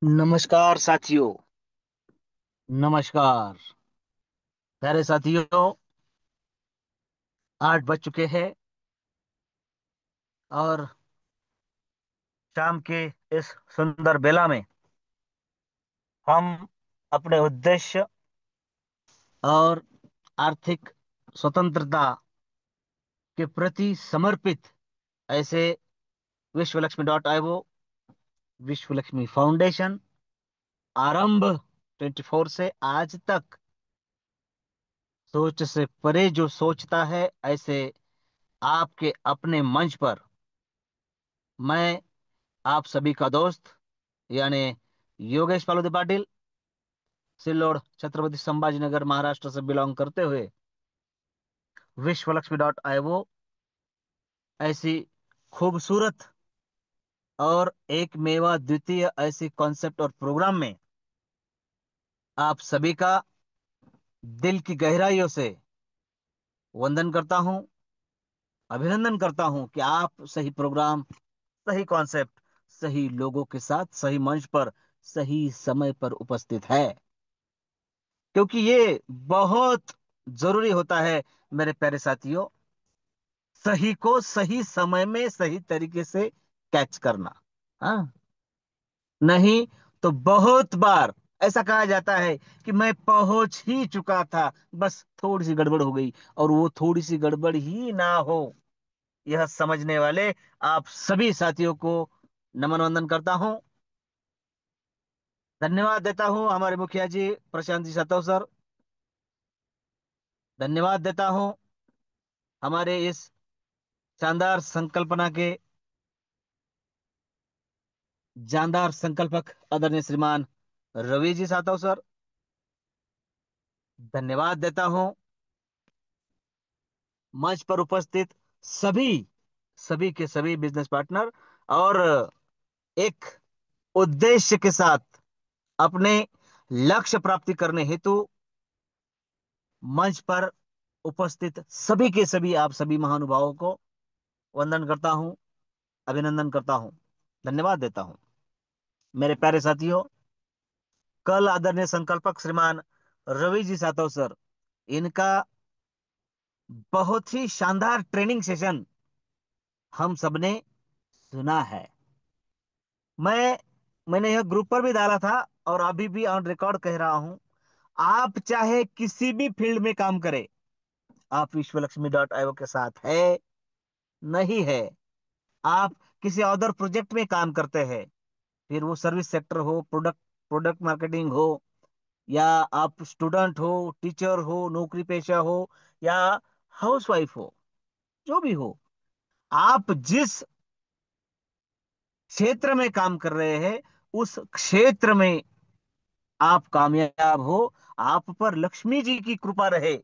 नमस्कार साथियों। नमस्कार प्यारे साथियों। 8 बज चुके हैं और शाम के इस सुंदर बेला में हम अपने उद्देश्य और आर्थिक स्वतंत्रता के प्रति समर्पित ऐसे विश्वलक्ष्मी.io, विश्व लक्ष्मी फाउंडेशन आरंभ 24 से आज तक सोच से परे जो सोचता है, ऐसे आपके अपने मंच पर मैं आप सभी का दोस्त यानी योगेश पालोदी पाटिल, सिल्लोड, छत्रपति संभाजीनगर, महाराष्ट्र से बिलोंग करते हुए विश्वलक्ष्मी.io ऐसी खूबसूरत और एक मेवा द्वितीय ऐसी कॉन्सेप्ट और प्रोग्राम में आप सभी का दिल की गहराइयों से वंदन करता हूं, अभिनंदन करता हूं कि आप सही प्रोग्राम, सही कॉन्सेप्ट, सही लोगों के साथ सही मंच पर सही समय पर उपस्थित है, क्योंकि ये बहुत जरूरी होता है मेरे प्यारे साथियों, सही को सही समय में सही तरीके से कैच करना। हाँ, नहीं तो बहुत बार ऐसा कहा जाता है कि मैं पहुंच ही चुका था, बस थोड़ी सी गड़बड़ हो गई, और वो थोड़ी सी गड़बड़ ही ना हो, यह समझने वाले आप सभी साथियों को नमन वंदन करता हूं। धन्यवाद देता हूं हमारे मुखिया जी प्रशांत जी सातव सर। धन्यवाद देता हूं हमारे इस शानदार संकल्पना के जानदार संकल्पक आदरणीय श्रीमान रवि जी सातव सर। धन्यवाद देता हूं मंच पर उपस्थित सभी सभी के सभी बिजनेस पार्टनर और एक उद्देश्य के साथ अपने लक्ष्य प्राप्ति करने हेतु मंच पर उपस्थित सभी के सभी आप सभी महानुभावों को वंदन करता हूं, अभिनंदन करता हूं, धन्यवाद देता हूं। मेरे प्यारे साथियों, कल आदरणीय संकल्पक श्रीमान रवि जी सातव सर, इनका बहुत ही शानदार ट्रेनिंग सेशन हम सबने सुना है। मैं मैंने यह ग्रुप पर भी डाला था और अभी भी ऑन रिकॉर्ड कह रहा हूं, आप चाहे किसी भी फील्ड में काम करें, आप विश्वलक्ष्मी.io के साथ है, नहीं है, आप किसी अदर प्रोजेक्ट में काम करते हैं, फिर वो सर्विस सेक्टर हो, प्रोडक्ट प्रोडक्ट मार्केटिंग हो, या आप स्टूडेंट हो, टीचर हो, नौकरी पेशा हो, या हाउसवाइफ हो, जो भी हो, आप जिस क्षेत्र में काम कर रहे हैं उस क्षेत्र में आप कामयाब हो, आप पर लक्ष्मी जी की कृपा रहे,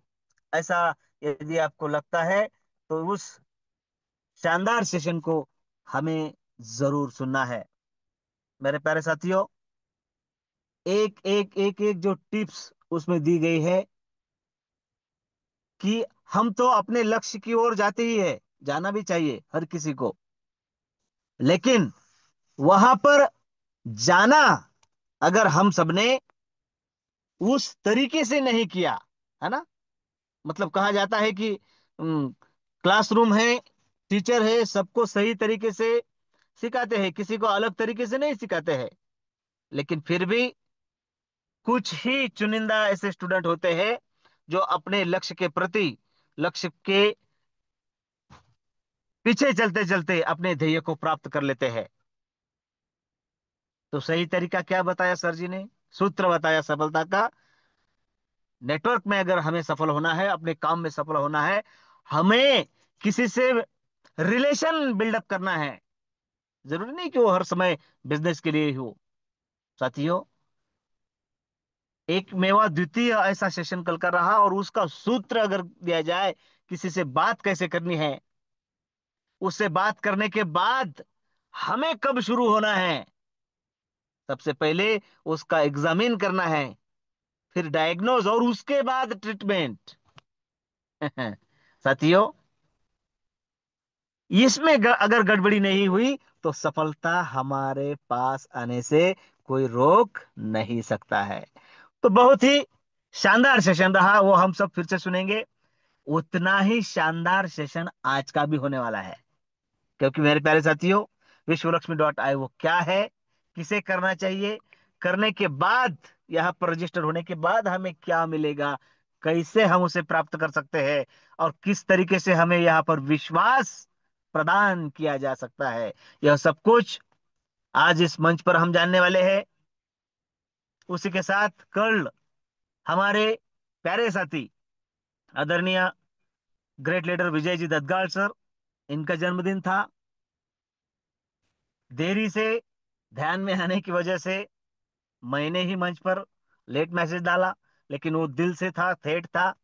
ऐसा यदि आपको लगता है तो उस शानदार सेशन को हमें जरूर सुनना है। मेरे प्यारे साथियों, एक एक एक एक जो टिप्स उसमें दी गई है कि हम तो अपने लक्ष्य की ओर जाते ही है, जाना भी चाहिए हर किसी को, लेकिन वहां पर जाना अगर हम सबने उस तरीके से नहीं किया, है ना, मतलब कहा जाता है कि क्लासरूम है, टीचर है, सबको सही तरीके से सिखाते हैं, किसी को अलग तरीके से नहीं सिखाते हैं, लेकिन फिर भी कुछ ही चुनिंदा ऐसे स्टूडेंट होते हैं जो अपने लक्ष्य के प्रति, लक्ष्य के पीछे चलते चलते अपने ध्येय को प्राप्त कर लेते हैं। तो सही तरीका क्या बताया सर जी ने, सूत्र बताया सफलता का। नेटवर्क में अगर हमें सफल होना है, अपने काम में सफल होना है, हमें किसी से रिलेशन बिल्डअप करना है। जरूरी नहीं कि वो हर समय बिजनेस के लिए ही हो। साथियों, एक मेवा द्वितीय ऐसा सेशन कल का रहा और उसका सूत्र अगर दिया जाए, किसी से बात कैसे करनी है, उससे बात करने के बाद हमें कब शुरू होना है, सबसे पहले उसका एग्जामिन करना है, फिर डायग्नोज और उसके बाद ट्रीटमेंट। साथियों, इसमें अगर गड़बड़ी नहीं हुई तो सफलता हमारे पास आने से कोई रोक नहीं सकता है। तो बहुत ही शानदार सेशन रहा, वो हम सब फिर से सुनेंगे। उतना ही शानदार सेशन आज का भी होने वाला है। क्योंकि मेरे प्यारे साथियों, विश्वलक्ष्मी वो क्या है, किसे करना चाहिए, करने के बाद, यहाँ पर रजिस्टर होने के बाद हमें क्या मिलेगा, कैसे हम उसे प्राप्त कर सकते हैं, और किस तरीके से हमें यहाँ पर विश्वास प्रदान किया जा सकता है, यह सब कुछ आज इस मंच पर हम जानने वाले हैं। उसी के साथ कल हमारे प्यारे साथी आदरणीय great leader Vijay ji दत्तगाल sir, इनका जन्मदिन था। देरी से ध्यान में आने की वजह से मैंने ही मंच पर लेट मैसेज डाला, लेकिन वो दिल से था, ठेठ था।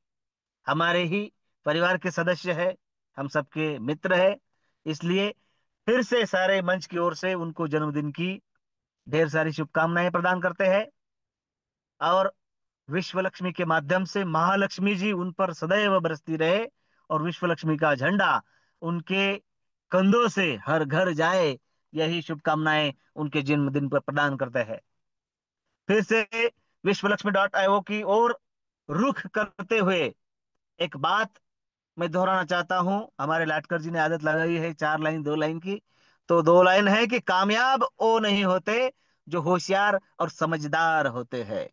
हमारे ही परिवार के सदस्य है, हम सबके मित्र है। इसलिए फिर से सारे मंच की ओर से उनको जन्मदिन की ढेर सारी शुभकामनाएं प्रदान करते हैं। और विश्व लक्ष्मी के माध्यम से महालक्ष्मी जी उन पर सदैव बरसती रहे, और विश्व लक्ष्मी का झंडा उनके कंधों से हर घर जाए, यही शुभकामनाएं उनके जन्मदिन पर प्रदान करते हैं। फिर से विश्वलक्ष्मी की ओर रुख करते हुए एक बात मैं दोहराना चाहता हूं। हमारे लाटकर जी ने आदत लगाई है 4 लाइन 2 लाइन की। तो 2 लाइन है कि कामयाब वो नहीं होते जो होशियार और समझदार होते हैं।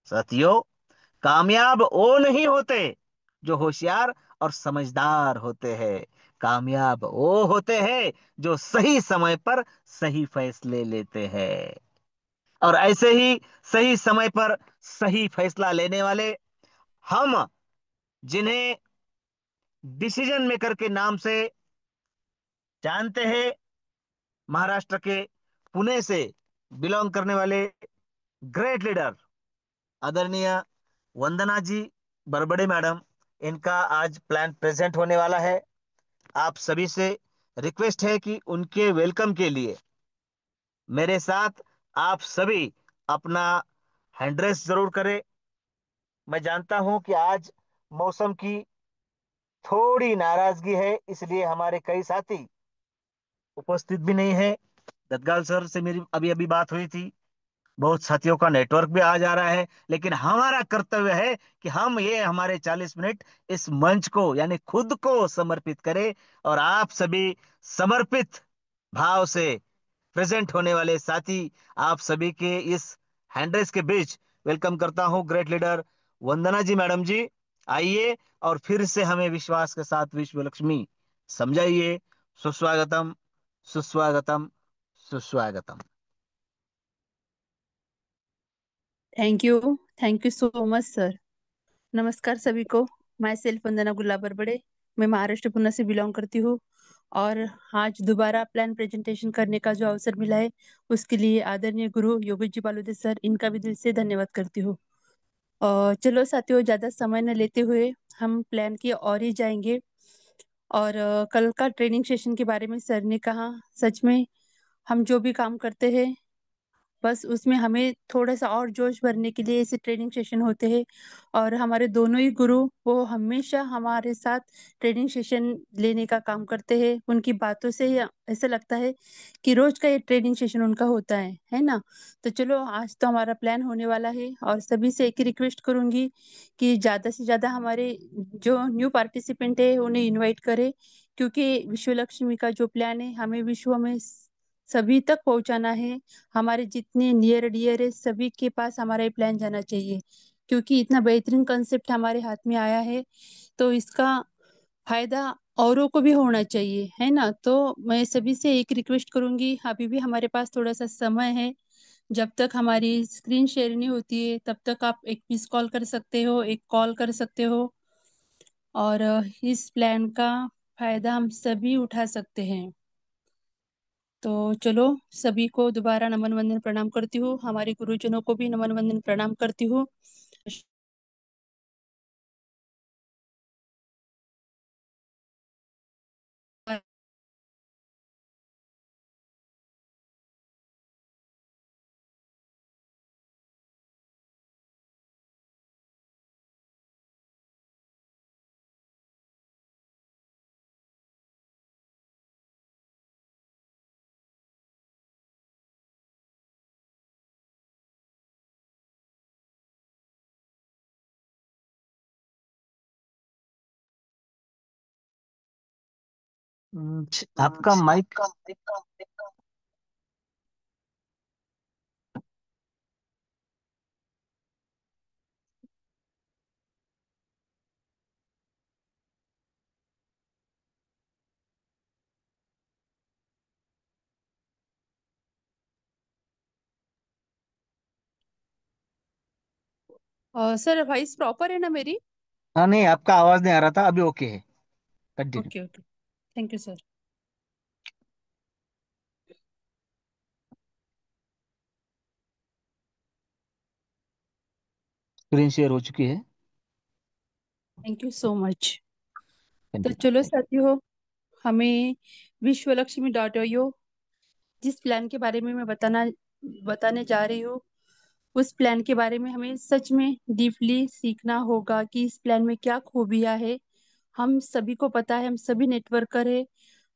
साथियों, कामयाब वो नहीं होते जो होशियार और समझदार होते हैं। कामयाब वो होते हैं जो सही समय पर सही फैसले लेते हैं। और ऐसे ही सही समय पर सही फैसला लेने वाले हम, जिन्हें डिसीजन मेकर के नाम से जानते हैं, महाराष्ट्र के पुणे से बिलोंग करने वाले ग्रेट लीडर आदरणीय वंदना जी बरबड़े मैडम, इनका आज प्लान प्रेजेंट होने वाला है। आप सभी से रिक्वेस्ट है कि उनके वेलकम के लिए मेरे साथ आप सभी अपना हैंड रेस जरूर करें। मैं जानता हूं कि आज मौसम की थोड़ी नाराजगी है, इसलिए हमारे कई साथी उपस्थित भी नहीं है। दत्तगाल सर से मेरी अभी अभी बात हुई थी, बहुत साथियों का नेटवर्क भी आ जा रहा है, लेकिन हमारा कर्तव्य है कि हम ये हमारे 40 मिनट इस मंच को यानी खुद को समर्पित करें। और आप सभी समर्पित भाव से प्रेजेंट होने वाले साथी, आप सभी के इस हैंडरेस के बीच वेलकम करता हूं ग्रेट लीडर वंदना जी मैडम जी। आइए और फिर से हमें विश्वास के साथ विश्व लक्ष्मी समझाइए। सुस्वागतम, सुस्वागतम, सुस्वागतम। Thank you so much sir. नमस्कार सभी को। मैं सेल्फ वंदना गुलाबर बड़े, मैं महाराष्ट्र पुणे से बिलोंग करती हूँ। और आज दोबारा प्लान प्रेजेंटेशन करने का जो अवसर मिला है, उसके लिए आदरणीय गुरु योगेश जी बालोदे सर, इनका भी दिल से धन्यवाद करती हूँ। चलो साथियों, ज़्यादा समय न लेते हुए हम प्लान की ओर ही जाएंगे। और कल का ट्रेनिंग सेशन के बारे में सर ने कहा, सच में हम जो भी काम करते हैं, बस उसमें हमें थोड़ा सा और जोश भरने के लिए ऐसे ट्रेनिंग सेशन होते हैं। और हमारे दोनों ही गुरु, वो हमेशा हमारे साथ ट्रेनिंग सेशन लेने का काम करते हैं। उनकी बातों से ही ऐसा लगता है कि रोज का ये ट्रेनिंग सेशन उनका होता है ना। तो चलो, आज तो हमारा प्लान होने वाला है, और सभी से एक ही रिक्वेस्ट करूंगी कि ज़्यादा से ज़्यादा हमारे जो न्यू पार्टिसिपेंट है उन्हें इन्वाइट करें। क्योंकि विश्व लक्ष्मी का जो प्लान है, हमें विश्व में सभी तक पहुंचाना है। हमारे जितने नियर डियर है, सभी के पास हमारा ये प्लान जाना चाहिए। क्योंकि इतना बेहतरीन कंसेप्ट हमारे हाथ में आया है, तो इसका फायदा औरों को भी होना चाहिए, है ना। तो मैं सभी से एक रिक्वेस्ट करूंगी, अभी भी हमारे पास थोड़ा सा समय है। जब तक हमारी स्क्रीन शेयर नहीं होती है, तब तक आप एक मिस कॉल कर सकते हो, एक कॉल कर सकते हो। और इस प्लान का फायदा हम सभी उठा सकते हैं। तो चलो, सभी को दोबारा नमन वंदन प्रणाम करती हूँ, हमारे गुरुजनों को भी नमन वंदन प्रणाम करती हूँ। आपका माइक। सर वॉइस प्रॉपर है ना मेरी? हाँ, नहीं, आपका आवाज नहीं आ रहा था, अभी ओके है। Continue. Okay okay. Thank you sir. Screen share हो चुकी है। Thank you so much. तो कंटिन्यू। चलो साथियों, हमें विश्व लक्ष्मी डॉट io, जिस प्लान के बारे में मैं बताने जा रही हूँ, उस प्लान के बारे में हमें सच में डीपली सीखना होगा कि इस प्लान में क्या खूबियां है। हम सभी को पता है, हम सभी नेटवर्कर है।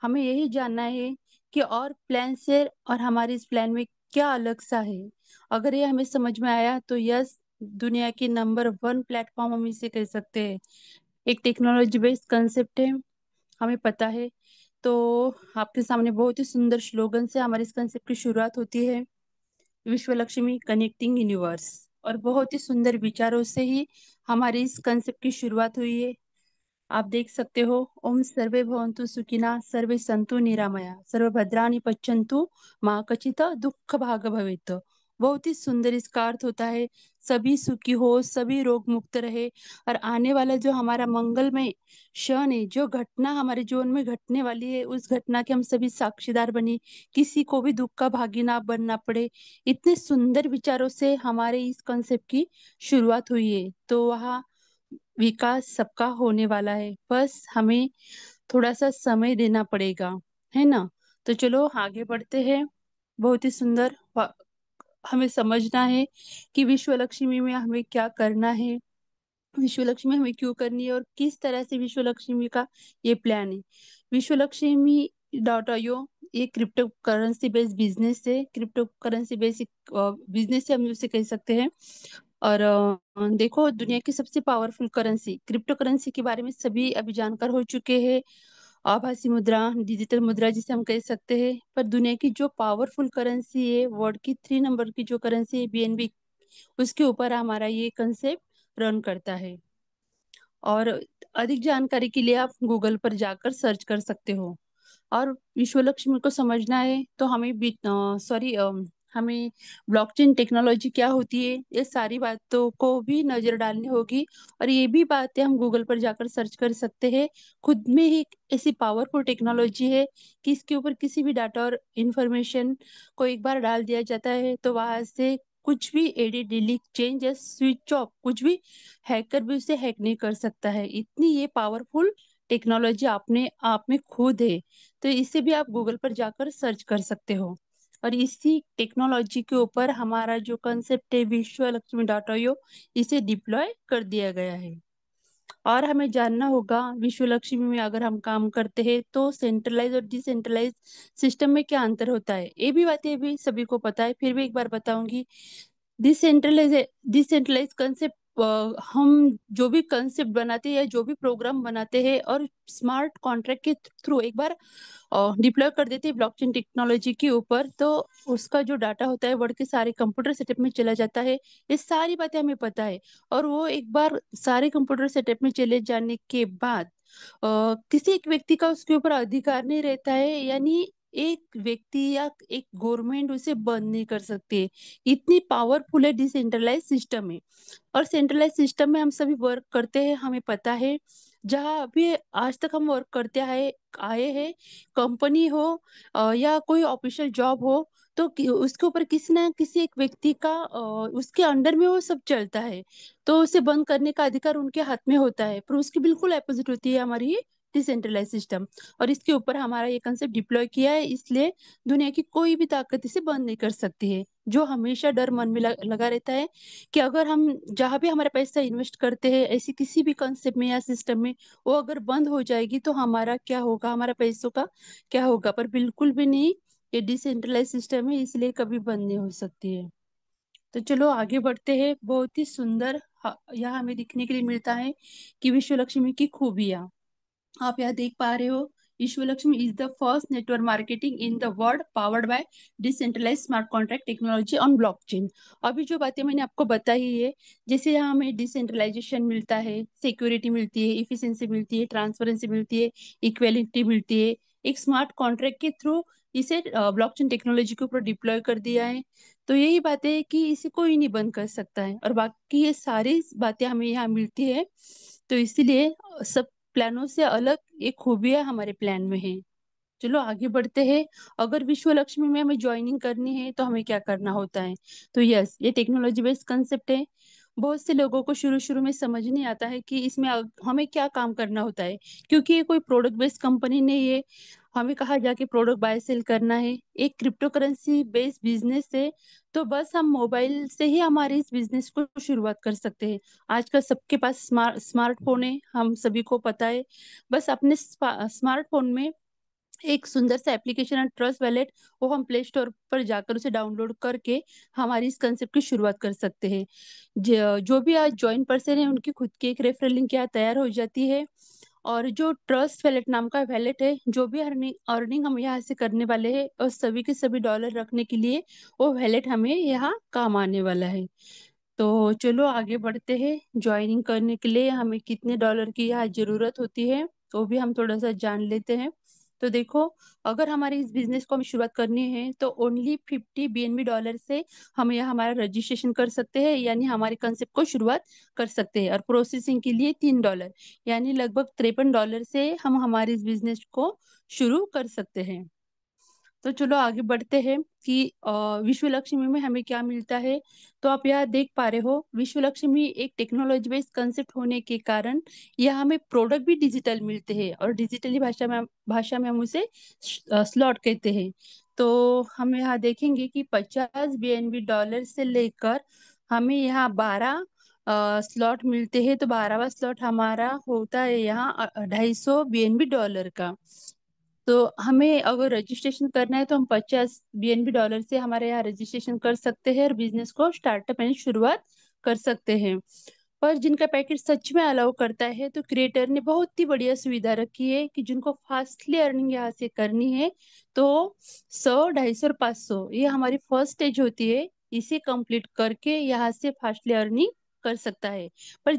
हमें यही जानना है कि और प्लान से और हमारे इस प्लान में क्या अलग सा है। अगर ये हमें समझ में आया तो यस, दुनिया की नंबर वन प्लेटफॉर्म हम इसे कह सकते हैं। एक टेक्नोलॉजी बेस्ड कंसेप्ट है, हमें पता है। तो आपके सामने बहुत ही सुंदर स्लोगन से हमारे इस कंसेप्ट की शुरुआत होती है, विश्व लक्ष्मी कनेक्टिंग यूनिवर्स। और बहुत ही सुंदर विचारों से ही हमारी इस कंसेप्ट की शुरुआत हुई है। आप देख सकते हो, ओम सर्वे भवन्तु सुखिनः, सर्वे सन्तु निरामया, सर्व भद्राणि पश्यन्तु, माँ कचित दुख भाग भवेत्। बहुत ही सुंदर इसका अर्थ होता है, सभी सुखी हो, सभी रोग मुक्त रहे। और आने वाला जो हमारा मंगलमय क्षण है, जो घटना हमारे जीवन में घटने वाली है, उस घटना के हम सभी साक्षीदार बने, किसी को भी दुख का भागी ना बनना पड़े। इतने सुंदर विचारों से हमारे इस कॉन्सेप्ट की शुरुआत हुई है। तो वहाँ विकास सबका होने वाला है, बस हमें थोड़ा सा समय देना पड़ेगा, है ना? तो चलो आगे बढ़ते हैं। बहुत ही सुंदर हमें समझना है कि विश्व लक्ष्मी में हमें क्या करना है, विश्व लक्ष्मी हमें क्यों करनी है, और किस तरह से विश्व लक्ष्मी का ये प्लान है। विश्व लक्ष्मी डॉट io ये क्रिप्टो करेंसी बेस्ड बिजनेस है, क्रिप्टो करेंसी बेसिक बिजनेस से हम उसे कह सकते हैं। और देखो, दुनिया की सबसे पावरफुल करेंसी क्रिप्टो करेंसी के बारे में सभी अभी जानकार हो चुके हैं। आभासी मुद्रा, डिजिटल मुद्रा जिसे हम कह सकते हैं। पर दुनिया की जो पावरफुल करेंसी है, वर्ल्ड की 3 नंबर की जो करेंसी है BNB, उसके ऊपर हमारा ये कंसेप्ट रन करता है। और अधिक जानकारी के लिए आप गूगल पर जाकर सर्च कर सकते हो। और विश्व लक्ष्मी को समझना है तो हमें सॉरी हमें ब्लॉकचेन टेक्नोलॉजी क्या होती है, ये सारी बातों को भी नजर डालनी होगी। और ये भी बातें हम गूगल पर जाकर सर्च कर सकते हैं। खुद में ही एक ऐसी पावरफुल टेक्नोलॉजी है कि इसके ऊपर किसी भी डाटा और इंफॉर्मेशन को एक बार डाल दिया जाता है तो वहां से कुछ भी एडिट डिलीट चेंज या स्विच ऑफ, कुछ भी हैकर भी उसे हैक नहीं कर सकता है। इतनी ये पावरफुल टेक्नोलॉजी अपने आप में खुद है। तो इसे भी आप गूगल पर जाकर सर्च कर सकते हो। और इसी टेक्नोलॉजी के ऊपर हमारा जो कंसेप्ट है विश्व लक्ष्मी डॉट io, इसे डिप्लॉय कर दिया गया है। और हमें जानना होगा विश्व लक्ष्मी में अगर हम काम करते हैं तो सेंट्रलाइज और डिसेंट्रलाइज सिस्टम में क्या अंतर होता है, ये भी बातें भी सभी को पता है, फिर भी एक बार बताऊंगी। डिसेंट्रलाइज डिसेंट्रलाइज कंसेप्ट, हम जो भी कंसेप्ट बनाते हैं या जो भी प्रोग्राम बनाते हैं और स्मार्ट कॉन्ट्रैक्ट के थ्रू एक बार डिप्लॉय कर देते हैं ब्लॉकचेन टेक्नोलॉजी के ऊपर, तो उसका जो डाटा होता है वर्ड के सारे कंप्यूटर सेटअप में चला जाता है। ये सारी बातें हमें पता है। और वो एक बार सारे कंप्यूटर सेटअप में चले जाने के बाद किसी एक व्यक्ति का उसके ऊपर अधिकार नहीं रहता है, यानी एक व्यक्ति या एक गवर्नमेंट उसे बंद नहीं कर सकती है। इतनी पावरफुल है डिसेंट्रलाइज सिस्टम है। और सेंट्रलाइज सिस्टम में हम सभी वर्क करते हैं, हमें पता है। जहाँ भी आज तक हम वर्क करते आए हैं, कंपनी हो या कोई ऑफिशियल जॉब हो, तो उसके ऊपर किसी ना किसी एक व्यक्ति का उसके अंडर में वो सब चलता है। तो उसे बंद करने का अधिकार उनके हाथ में होता है, पर उसकी बिल्कुल अपोजिट होती है हमारी ये डिसेंट्रलाइज सिस्टम। और इसके ऊपर हमारा ये कंसेप्ट डिप्लॉय किया है, इसलिए दुनिया की कोई भी ताकत इसे बंद नहीं कर सकती है। जो हमेशा डर मन में लगा रहता है कि अगर हम जहाँ भी हमारा पैसा इन्वेस्ट करते हैं ऐसी किसी भी कंसेप्ट में या सिस्टम में, वो अगर बंद हो जाएगी तो हमारा क्या होगा, हमारा पैसों का क्या होगा। पर बिल्कुल भी नहीं, ये डिसेंट्रलाइज सिस्टम है, इसलिए कभी बंद नहीं हो सकती है। तो चलो आगे बढ़ते हैं। बहुत ही सुंदर यहाँ हमें दिखने के लिए मिलता है कि विश्व लक्ष्मी की खूबियाँ। आप यहाँ देख पा रहे हो, Vishwalakshmi is the first network marketing in the world powered by decentralize smart contract technology on blockchain. अभी जो बातें मैंने आपको बताई है, जैसे यहाँ हमें डिसेंट्रलाइजेशन मिलता है, सिक्योरिटी मिलती है, इफिशिएंसी मिलती है, ट्रांसपेरेंसी मिलती है, इक्वेलिटी मिलती है, एक स्मार्ट कॉन्ट्रैक्ट के थ्रू इसे ब्लॉकचेन टेक्नोलॉजी के ऊपर डिप्लॉय कर दिया है। तो यही बातें है कि इसे कोई नहीं बंद कर सकता है, और बाकी ये सारी बातें हमें यहाँ मिलती है। तो इसीलिए सब प्लानों से अलग एक खूबियां हमारे प्लान में है। चलो आगे बढ़ते हैं। अगर विश्व लक्ष्मी में हमें ज्वाइनिंग करनी है तो हमें क्या करना होता है? तो यस, ये टेक्नोलॉजी बेस्ड कंसेप्ट है। बहुत से लोगों को शुरू शुरू में समझ नहीं आता है कि इसमें हमें क्या काम करना होता है, क्योंकि ये कोई प्रोडक्ट बेस्ड कंपनी नहीं है। हमें कहाँ जाके प्रोडक्ट बाय सेल करना है, एक क्रिप्टो करेंसी बेस्ड बिजनेस है। तो बस हम मोबाइल से ही हमारे इस बिजनेस को शुरुआत कर सकते हैं। आजकल सबके पास स्मार्टफोन है, हम सभी को पता है। बस अपने स्मार्टफोन में एक सुंदर सा एप्लीकेशन है ट्रस्ट वैलेट, वो हम प्ले स्टोर पर जाकर उसे डाउनलोड करके हमारी इस कंसेप्ट की शुरुआत कर सकते हैं। जो भी आज ज्वाइन पर्सन है उनकी खुद की एक रेफरल लिंक यहाँ तैयार हो जाती है। और जो ट्रस्ट वैलेट नाम का वैलेट है, जो भी अर्निंग अर्निंग हम यहाँ से करने वाले हैं और सभी के सभी डॉलर रखने के लिए वो वैलेट हमें यहाँ काम आने वाला है। तो चलो आगे बढ़ते हैं। ज्वाइनिंग करने के लिए हमें कितने डॉलर की यहाँ जरूरत होती है तो भी हम थोड़ा सा जान लेते हैं। तो देखो, अगर हमारे इस बिजनेस को हमें शुरुआत करनी है तो ओनली 50 BNB डॉलर से हम यहाँ हमारा रजिस्ट्रेशन कर सकते हैं, यानी हमारे कंसेप्ट को शुरुआत कर सकते हैं। और प्रोसेसिंग के लिए $3, यानी लगभग $53 से हम हमारे इस बिजनेस को शुरू कर सकते हैं। तो चलो आगे बढ़ते हैं कि विश्व लक्ष्मी में हमें क्या मिलता है। तो आप यहाँ देख पा रहे हो, विश्व लक्ष्मी एक टेक्नोलॉजी बेस्ड कंसेप्ट होने के कारण यह हमें प्रोडक्ट भी डिजिटल मिलते हैं, और डिजिटली भाषा में हम उसे स्लॉट कहते हैं। तो हम यहाँ देखेंगे कि 50 BNB डॉलर से लेकर हमें यहाँ 12 स्लॉट मिलते हैं। तो 12वां स्लॉट हमारा होता है यहाँ 250 BNB डॉलर का। तो हमें अगर रजिस्ट्रेशन करना है तो हम 50 BNB डॉलर से हमारे यहाँ रजिस्ट्रेशन कर सकते हैं और बिजनेस को स्टार्टअप यानी शुरुआत कर सकते हैं। पर जिनका पैकेज सच में अलाउ करता है, तो क्रिएटर ने बहुत ही बढ़िया सुविधा रखी है कि जिनको फास्टली अर्निंग यहाँ से करनी है तो 100, 250 और 500 ये हमारी फर्स्ट स्टेज होती है। इसे कंप्लीट करके यहाँ से फास्टली अर्निंग कर सकता है। पर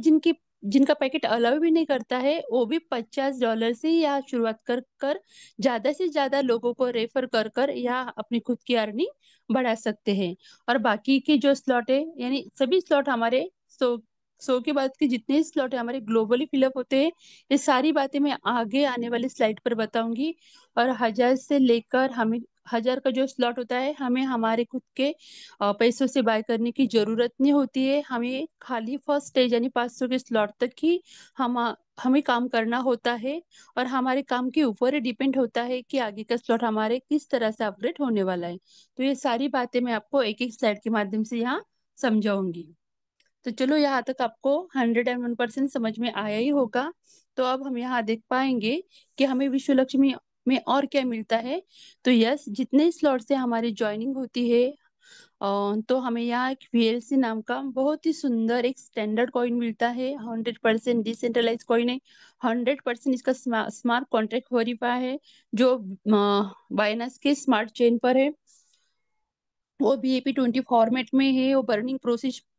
जिनका पैकेट अलाउ भी नहीं करता है, वो भी $50 से ही यहाँ शुरुआत कर कर ज्यादा से ज्यादा लोगों को रेफर कर कर यहाँ अपनी खुद की अर्निंग बढ़ा सकते हैं। और बाकी के जो स्लॉट है, यानी सभी स्लॉट हमारे 100 के बाद के जितने स्लॉट है हमारे ग्लोबली फिलअप होते हैं। ये सारी बातें मैं आगे आने वाली स्लाइड पर बताऊंगी। और 1000 से लेकर हमें 1000 का जो स्लॉट होता है, हमें हमारे खुद के पैसों से बाय करने की जरूरत नहीं होती है। हमें खाली फर्स्ट स्टेज यानी 500 के स्लॉट तक ही हम हमें काम करना होता है। और हमारे काम के ऊपर ही डिपेंड होता है कि आगे का स्लॉट हमारे किस तरह से अपग्रेड होने वाला है। तो ये सारी बातें मैं आपको एक एक स्लाइड के माध्यम से यहाँ समझाऊंगी। तो चलो यहाँ तक आपको 101% समझ में आया ही होगा। तो अब हम यहाँ देख पाएंगे कि हमें विश्व लक्ष्मी में और क्या मिलता है। तो यस, जितने स्लॉट से हमारी ज्वाइनिंग होती है, तो हमें यहाँ एक VLC नाम का बहुत ही सुंदर एक स्टैंडर्ड कॉइन मिलता है। 100% डिसेंट्रलाइज कॉइन है। 100% इसका स्मार्ट कॉन्ट्रैक्ट वेरीफाई है, जो बाइनांस के स्मार्ट चेन पर है। वो BAP20 फॉर्मेट में है, वो बर्निंग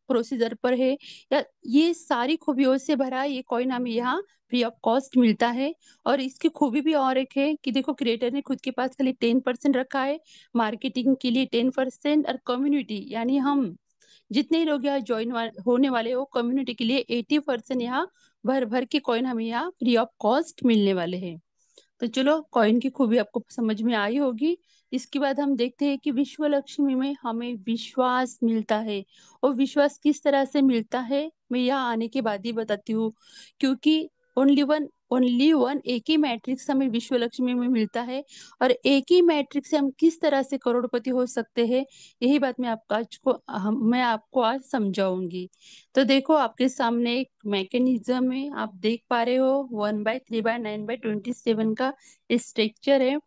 प्रोसीजर पर है। या ये सारी खूबियों से भरा ये कॉइन हमें यहाँ फ्री ऑफ कॉस्ट मिलता है। और इसकी खूबी भी और एक है कि देखो, क्रिएटर ने खुद के पास खाली 10% रखा है, मार्केटिंग के लिए 10%, और कम्युनिटी यानी हम जितने लोग यहाँ ज्वाइन होने वाले हैं, वो कम्युनिटी के लिए 80% यहाँ भर भर के कॉइन हमें यहाँ फ्री ऑफ कॉस्ट मिलने वाले हैं। तो चलो, कॉइन की खूबी आपको समझ में आई होगी। इसके बाद हम देखते हैं कि विश्व लक्ष्मी में हमें विश्वास मिलता है। और विश्वास किस तरह से मिलता है, मैं यहाँ आने के बाद ही बताती हूँ। क्योंकि ओनली वन एक ही मैट्रिक्स हमें विश्व लक्ष्मी में मिलता है, और एक ही मैट्रिक्स से हम किस तरह से करोड़पति हो सकते हैं, यही बात मैं आपको आज समझाऊंगी। तो देखो, आपके सामने एक मैकेनिज्म है, आप देख पा रहे हो 1/3/9/27 का स्ट्रक्चर है।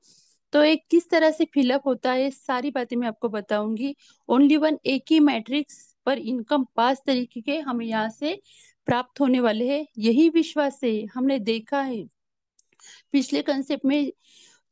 तो एक किस तरह से फिलअप होता है, सारी बातें मैं आपको बताऊंगी। ओनली वन एक ही मैट्रिक्स पर इनकम 5 तरीके के हमें यहाँ से प्राप्त होने वाले हैं, यही विश्वास से हमने देखा है पिछले कंसेप्ट में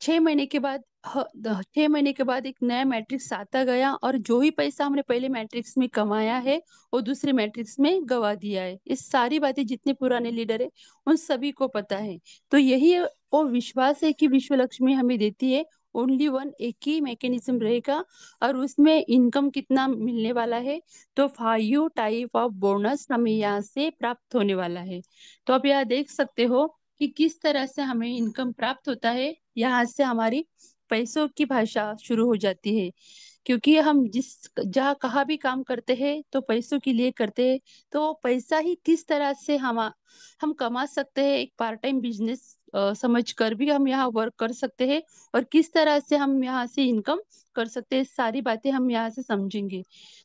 6 महीने के बाद 6 महीने के बाद एक नया मैट्रिक्स आता गया, और जो ही पैसा हमने पहले मैट्रिक्स में कमाया है वो दूसरे मैट्रिक्स में गवा दिया है। इस सारी बातें जितने पुराने लीडर है उन सभी को पता है। तो यही वो विश्वास है कि विश्व लक्ष्मी हमें देती है ओनली वन, एक ही मैकेनिज्म रहेगा, और उसमें इनकम कितना मिलने वाला है। तो 5 टाइप ऑफ बोनस हमें यहाँ से प्राप्त होने वाला है। तो आप यहाँ देख सकते हो कि किस तरह से हमें इनकम प्राप्त होता है। यहाँ से हमारी पैसों की भाषा शुरू हो जाती है, क्योंकि हम जिस जहाँ कहाँ भी काम करते हैं तो पैसों के लिए करते हैं। तो पैसा ही किस तरह से हम कमा सकते हैं, एक पार्ट टाइम बिजनेस समझ कर भी हम यहाँ वर्क कर सकते हैं, और किस तरह से हम यहाँ से इनकम कर सकते हैं, सारी बातें हम यहाँ से समझेंगे।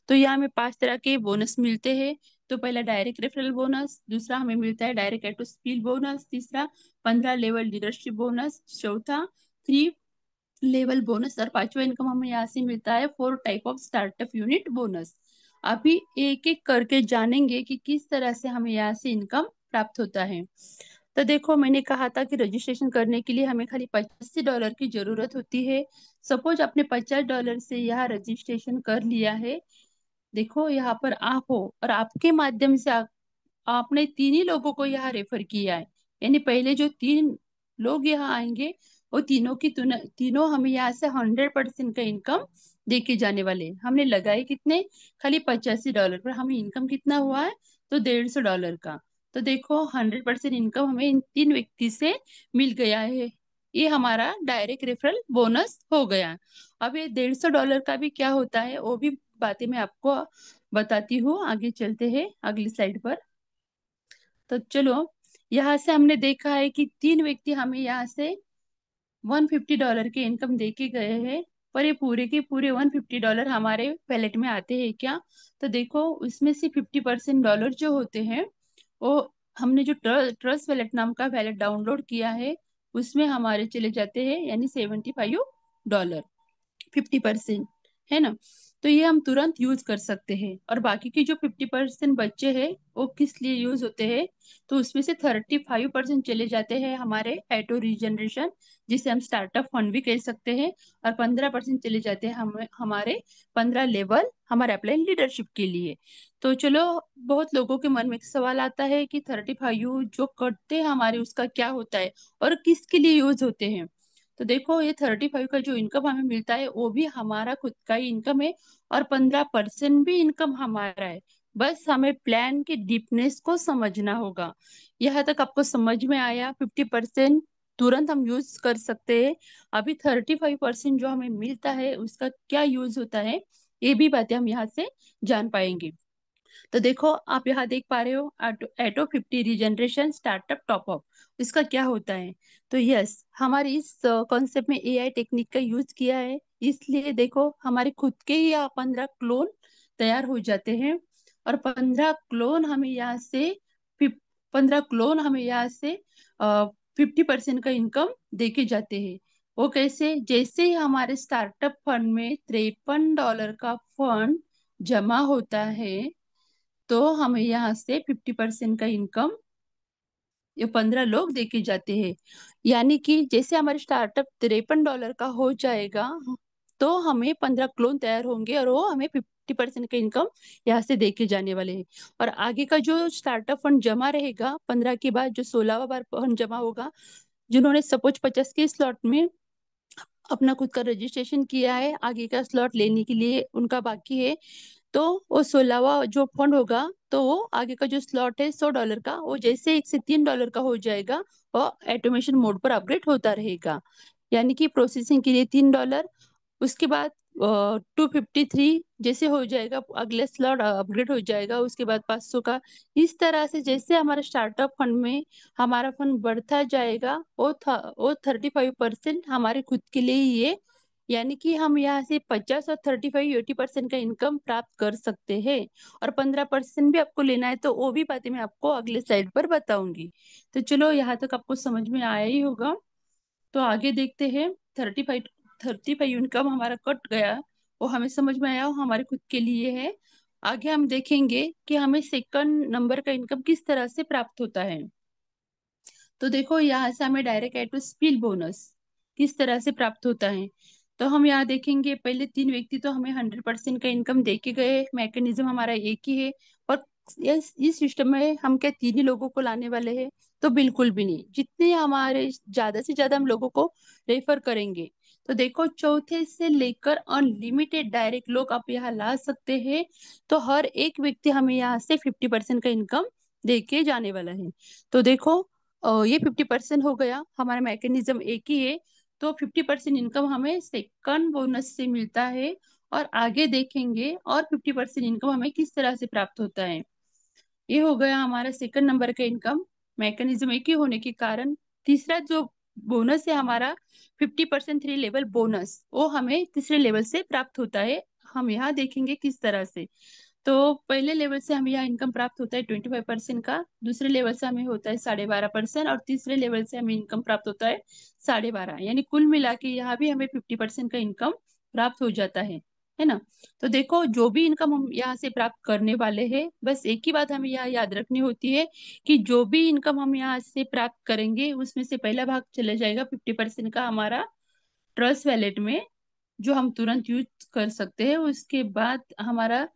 तो यहाँ हमें 5 तरह के बोनस मिलते हैं। तो पहला डायरेक्ट रेफरल बोनस, दूसरा हमें मिलता है डायरेक्ट एटो स्किल बोनस, तीसरा 15 लेवल लीडरशिप बोनस, चौथा 3 लेवल बोनस, और पांचवा इनकम हमें यहाँ से मिलता है 4 type of startup unit bonus. अभी एक एक करके जानेंगे कि किस तरह से हमें यहाँ से इनकम प्राप्त होता है। तो देखो, मैंने कहा था कि रजिस्ट्रेशन करने के लिए हमें खाली $85 की जरूरत होती है। सपोज आपने $50 से यहाँ रजिस्ट्रेशन कर लिया है। देखो, यहाँ पर आप हो और आपके माध्यम से आपने 3 ही लोगों को यहाँ रेफर किया है, यानी पहले जो 3 लोग यहाँ आएंगे वो तीनों की तीनों हमें यहाँ से 100% का इनकम देके जाने वाले हैं। हमने लगाए कितने, खाली $85 पर हमें इनकम कितना हुआ है, तो $150 का। तो देखो, 100% इनकम हमें इन 3 व्यक्ति से मिल गया है। ये हमारा डायरेक्ट रेफरल बोनस हो गया। अब ये $150 का भी क्या होता है वो भी बातें मैं आपको बताती हूँ। आगे चलते हैं अगली स्लाइड पर। तो चलो, यहाँ से हमने देखा है कि 3 व्यक्ति हमें यहाँ से $150 के इनकम दे के गए हैं। पर ये पूरे के पूरे $150 हमारे वैलेट में आते हैं क्या? तो देखो, उसमें से $50 जो होते हैं वो हमने जो ट्रस्ट वैलेट नाम का वैलेट डाउनलोड किया है उसमें हमारे चले जाते हैं, यानी $75, 50%, है ना। तो ये हम तुरंत यूज कर सकते हैं। और बाकी के जो 50% बच्चे हैं वो किस लिए यूज होते हैं, तो उसमें से 35% चले जाते हैं हमारे एटो रीजनरेशन, जिसे हम स्टार्टअप फंड भी कह सकते हैं, और 15% चले जाते हैं हमारे 15 लेवल हमारे अप्लाई लीडरशिप के लिए। तो चलो, बहुत लोगों के मन में एक सवाल आता है कि 35 जो कटते हैं हमारे उसका क्या होता है और किसके लिए यूज होते हैं। तो देखो, ये 35 का जो इनकम हमें मिलता है वो भी हमारा खुद का ही इनकम है, और 15% भी इनकम हमारा है। बस हमें प्लान की डीपनेस को समझना होगा। यहाँ तक आपको समझ में आया? 50% तुरंत हम यूज कर सकते हैं। अभी 35% जो हमें मिलता है उसका क्या यूज होता है, ये भी बातें हम यहाँ से जान पाएंगे। तो देखो, आप यहाँ देख पा रहे हो एटो एटो 50 रीजनरेशन स्टार्टअप टॉप अप, इसका क्या होता है। तो यस, हमारे इस कॉन्सेप्ट में एआई टेक्निक का यूज किया है, इसलिए देखो हमारे खुद के ही यहाँ 15 क्लोन तैयार हो जाते हैं। और 15 क्लोन हमें यहाँ से 50% का इनकम देके जाते हैं। वो कैसे? जैसे ही हमारे स्टार्टअप फंड में $53 का फंड जमा होता है तो हमें यहाँ से 50% का इनकम ये 15 लोग देके जाते हैं। यानी कि जैसे हमारे स्टार्टअप $53 का हो जाएगा तो हमें 15 क्लोन तैयार होंगे और वो हमें 50% का इनकम यहाँ से देके जाने वाले हैं। और आगे का जो स्टार्टअप फंड जमा रहेगा 15 के बाद, जो 16वां बार फंड जमा होगा, जिन्होंने सपोज 50 के स्लॉट में अपना खुद का रजिस्ट्रेशन किया है, आगे का स्लॉट लेने के लिए उनका बाकी है, तो वो 16वां जो फंड होगा तो वो आगे का जो स्लॉट है $100 का, वो जैसे $1 से $3 का हो जाएगा वो ऑटोमेशन मोड पर अपग्रेड होता रहेगा। यानी कि प्रोसेसिंग के लिए $3, उसके बाद 253 जैसे हो जाएगा, अगले स्लॉट अपग्रेड हो जाएगा, उसके बाद 500 का। इस तरह से जैसे हमारा स्टार्टअप फंड में हमारा फंड बढ़ता जाएगा वो 35% हमारे खुद के लिए ही है। यानी कि हम यहाँ से 50 और 35 80% का इनकम प्राप्त कर सकते हैं। और 15% भी आपको लेना है तो वो भी बातें मैं आपको अगले स्लाइड पर बताऊंगी। तो चलो, यहाँ तक आपको समझ में आया ही होगा। तो आगे देखते हैं। 35 इनकम हमारा कट गया, वो हमें समझ में आया, वो हमारे खुद के लिए है। आगे हम देखेंगे कि हमें सेकंड नंबर का इनकम किस तरह से प्राप्त होता है। तो देखो यहाँ से हमें direct add to spill bonus किस तरह से प्राप्त होता है। तो हम यहाँ देखेंगे, पहले 3 व्यक्ति तो हमें 100% का इनकम दे के गए, मैकेनिज्म हमारा एक ही है। और इस सिस्टम में हम क्या तीन ही लोगों को लाने वाले हैं? तो बिल्कुल भी नहीं, जितने हमारे ज्यादा से ज्यादा हम लोगों को रेफर करेंगे। तो देखो, चौथे से लेकर अनलिमिटेड डायरेक्ट लोग आप यहाँ ला सकते हैं। तो हर एक व्यक्ति हमें यहाँ से 50% का इनकम दे के जाने वाला है। तो देखो, ये 50% हो गया, हमारा मैकेनिज्म एक ही है। तो 50% इनकम हमें सेकंड बोनस से मिलता है। और आगे देखेंगे और 50% इनकम हमें किस तरह से प्राप्त होता है। ये हो गया हमारा सेकंड नंबर का इनकम, मैकेनिज्म एक ही होने के कारण। तीसरा जो बोनस है हमारा, 50% 3 लेवल बोनस, वो हमें तीसरे लेवल से प्राप्त होता है। हम यहाँ देखेंगे किस तरह से। तो पहले लेवल से हमें यहाँ इनकम प्राप्त होता है 25% का, दूसरे लेवल से हमें होता है 12.5%, और तीसरे लेवल से हमें इनकम प्राप्त होता है 12.5%। यानी कुल मिला के यहाँ भी हमें 50% का इनकम प्राप्त हो जाता है ना। तो देखो, जो भी इनकम हम यहाँ से प्राप्त करने वाले हैं, बस एक ही बात हमें यहाँ याद रखनी होती है कि जो भी इनकम हम यहाँ से प्राप्त करेंगे उसमें से पहला भाग चला जाएगा 50% का हमारा ट्रस्ट वैलेट में, जो हम तुरंत यूज कर सकते हैं। उसके बाद हमारा